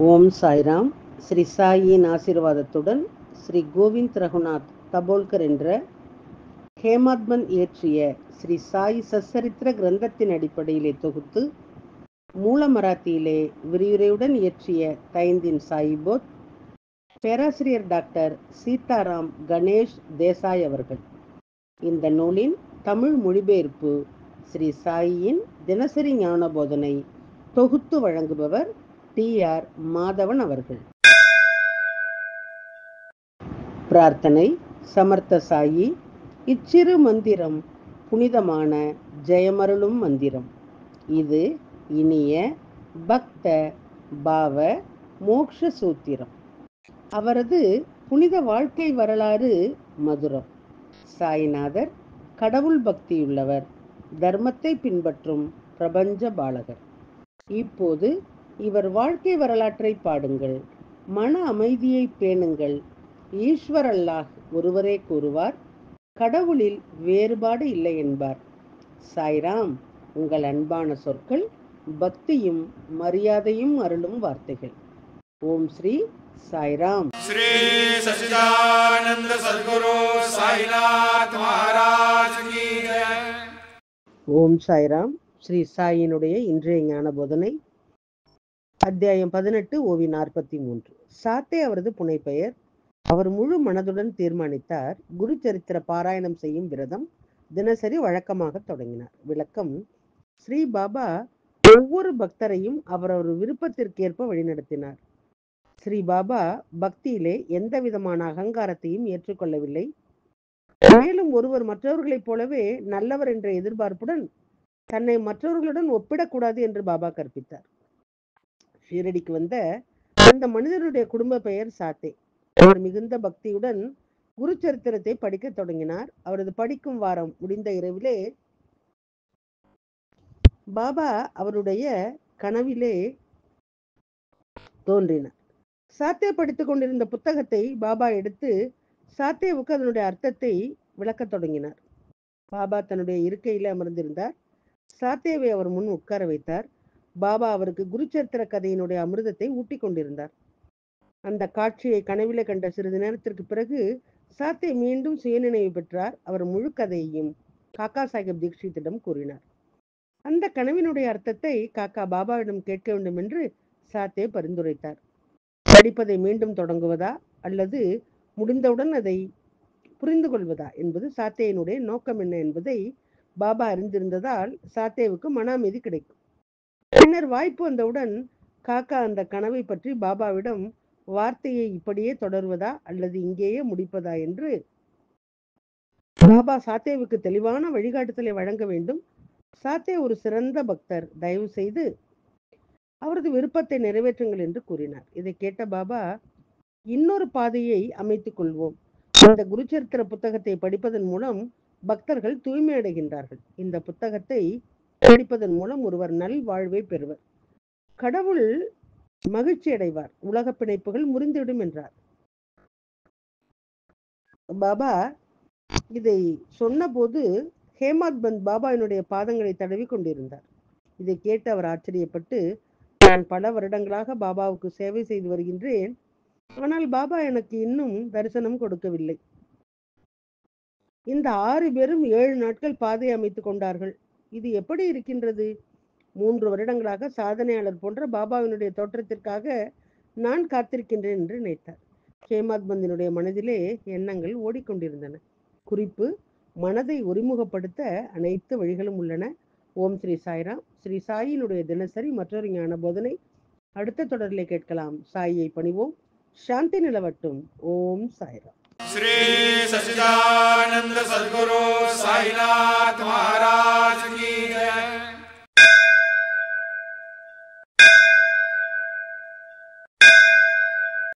ஓம் சாய்ராம். ஸ்ரீ சாயின் ஆசீர்வாதத்துடன் ஸ்ரீ கோவிந்த் ரகுநாத் தபோல்கர் என்ற ஹேமாத்மன் இயற்றிய ஸ்ரீ சாய் சச்சரித்திர கிரந்தத்தின் அடிப்படையிலே தொகுத்து மூல மராத்தியிலே விரிவுரையுடன் இயற்றிய தைந்தின் சாயிபோத் பேராசிரியர் டாக்டர் சீதாராம் கணேஷ் தேசாய் அவர்கள். இந்த நூலின் தமிழ் மொழிபெயர்ப்பு ஸ்ரீ சாயின் தினசரி ஞான போதனை தொகுத்து வழங்குபவர் டி.ஆர். மாதவன் அவர்கள். பிரார்த்தனை. சமர்த்த சாயி, இச்சிறு மந்திரம் புனிதமான ஜெயமருளும் மந்திரம். இது இனிய பக்த பாவ மோக்ஷ சூத்திரம். அவரது புனித வாழ்க்கை வரலாறு மதுரம். சாய்நாதர் கடவுள் பக்தியுள்ளவர், தர்மத்தை பின்பற்றும் பிரபஞ்ச பாலகர். இப்போது இவர் வாழ்க்கை வரலாற்றை பாடுங்கள். மன அமைதியை பேணுங்கள். ஈஸ்வர் அல்லாஹ் ஒருவரே கூறுவார், கடவுளில் வேறுபாடு இல்லை என்பார். சாய்ராம் உங்கள் அன்பான சொற்கள், பக்தியும் மரியாதையும் அருளும் வார்த்தைகள். ஓம் ஸ்ரீ சாய்ராம். ஸ்ரீ சச்சிதானந்த சத்குரு சாய்நாத் மகாராஜ் கி ஜெய். ஓம் சாய்ராம். ஸ்ரீ சாயினுடைய இன்றைய ஞான போதனை அத்தியாயம் 18, ஓவி 43. சாத்தே அவரது புனைப்பெயர். அவர் முழு மனதுடன் தீர்மானித்தார். குரு சரித்திர பாராயணம் செய்யும் விரதம் தினசரி வழக்கமாக தொடங்கினார். விளக்கம். ஸ்ரீ பாபா ஒவ்வொரு பக்தரையும் அவரவர் விருப்பத்திற்கேற்ப வழிநடத்தினார். ஸ்ரீ பாபா பக்தியிலே எந்த விதமான அகங்காரத்தையும் ஏற்றுக்கொள்ளவில்லை. மேலும் ஒருவர் மற்றவர்களைப் போலவே நல்லவர் என்ற எதிர்பார்ப்புடன் தன்னை மற்றவர்களுடன் ஒப்பிடக்கூடாது என்று பாபா கற்பித்தார். ஷீரடிக்கு வந்த அந்த மனிதனுடைய குடும்ப பெயர் சாத்தே. அவர் மிகுந்த பக்தியுடன் குரு சரித்திரத்தை படிக்க தொடங்கினார். அவரது படிக்கும் வாரம் முடிந்த இரவிலே பாபா அவருடைய கனவிலே தோன்றினார். சாத்தே படித்துக் கொண்டிருந்த புத்தகத்தை பாபா எடுத்து சாத்தேவுக்கு அதனுடைய அர்த்தத்தை விளக்கத் தொடங்கினார். பாபா தன்னுடைய இருக்கையில அமர்ந்திருந்தார். சாத்தேவை அவர் முன் உட்கார வைத்தார். பாபா அவருக்கு குருச்சரித்திர கதையினுடைய அமிர்தத்தை ஊட்டி கொண்டிருந்தார். அந்த காட்சியை கனவிலே கண்ட சிறிது நேரத்திற்கு பிறகு சாத்தே மீண்டும் சுயநினைவு பெற்றார். அவர் முழு கதையையும் காக்கா சாஹிப் தீக்ஷித்திடம் கூறினார். அந்த கனவினுடைய அர்த்தத்தை காக்கா பாபாவிடம் கேட்க வேண்டும் என்று சாத்தே பரிந்துரைத்தார். படிப்பதை மீண்டும் தொடங்குவதா அல்லது முடிந்தவுடன் அதை புரிந்து கொள்வதா என்பது சாத்தேயினுடைய நோக்கம் என்ன என்பதை பாபா அறிந்திருந்ததால் சாத்தேவுக்கு மன அமைதி கிடைக்கும். பின்னர் வாய்ப்பு வந்தவுடன் காக்கா அந்த கனவை பற்றி பாபாவிடம் வார்த்தையை இப்படியே தொடர்வதா அல்லது இங்கேயே முடிப்பதா என்று பாபா சாத்தேவுக்கு தெளிவான வழிகாட்டுதலை வழங்க வேண்டும். சாத்தே ஒரு சிறந்த பக்தர், தயவு செய்து அவரது விருப்பத்தை நிறைவேற்றுங்கள் என்று கூறினார். இதை கேட்ட பாபா, இன்னொரு பாதையை அமைத்துக் கொள்வோம். இந்த குருச்சரித்திர புத்தகத்தை படிப்பதன் மூலம் பக்தர்கள் தூய்மை அடைகின்றார்கள். இந்த புத்தகத்தை படிப்பதன் மூலம் ஒருவர் நல் வாழ்வை பெறுவர். கடவுள் மகிழ்ச்சி அடைவார். உலக பிணைப்புகள் முறிந்துவிடும் என்றார். பாபா இதை சொன்னபோது ஹேமாத்மன் பாபாவினுடைய பாதங்களை தடவி கொண்டிருந்தார். இதை கேட்டு அவர் ஆச்சரியப்பட்டு, நான் பல வருடங்களாக பாபாவுக்கு சேவை செய்து வருகின்றேன். ஆனால் பாபா எனக்கு இன்னும் தரிசனம் கொடுக்கவில்லை. இந்த 6 பேரும் 7 நாட்கள் பாதை அமைத்துக் கொண்டார்கள். இது எப்படி இருக்கின்றது? 3 வருடங்களாக சாதனையாளர் போன்ற பாபாவினுடைய தோற்றத்திற்காக நான் காத்திருக்கின்றேன் என்று நினைத்தார். ஹேமாத்மந்தினுடைய மனதிலே எண்ணங்கள் ஓடிக்கொண்டிருந்தன. குறிப்பு: மனதை ஒருமுகப்படுத்த அனைத்து வழிகளும் உள்ளன. ஓம் ஸ்ரீ சாய்ராம். ஸ்ரீ சாயினுடைய தினசரி மற்றொரு ஞான போதனை அடுத்த தொடரிலே கேட்கலாம். சாயை பணிவோம். சாந்தி நிலவட்டும். ஓம் சாய்ராம். ஸ்ரீ சச்சிதானந்த சத்குரு சாய்நாத் மகாராஜ் கி ஜெய்.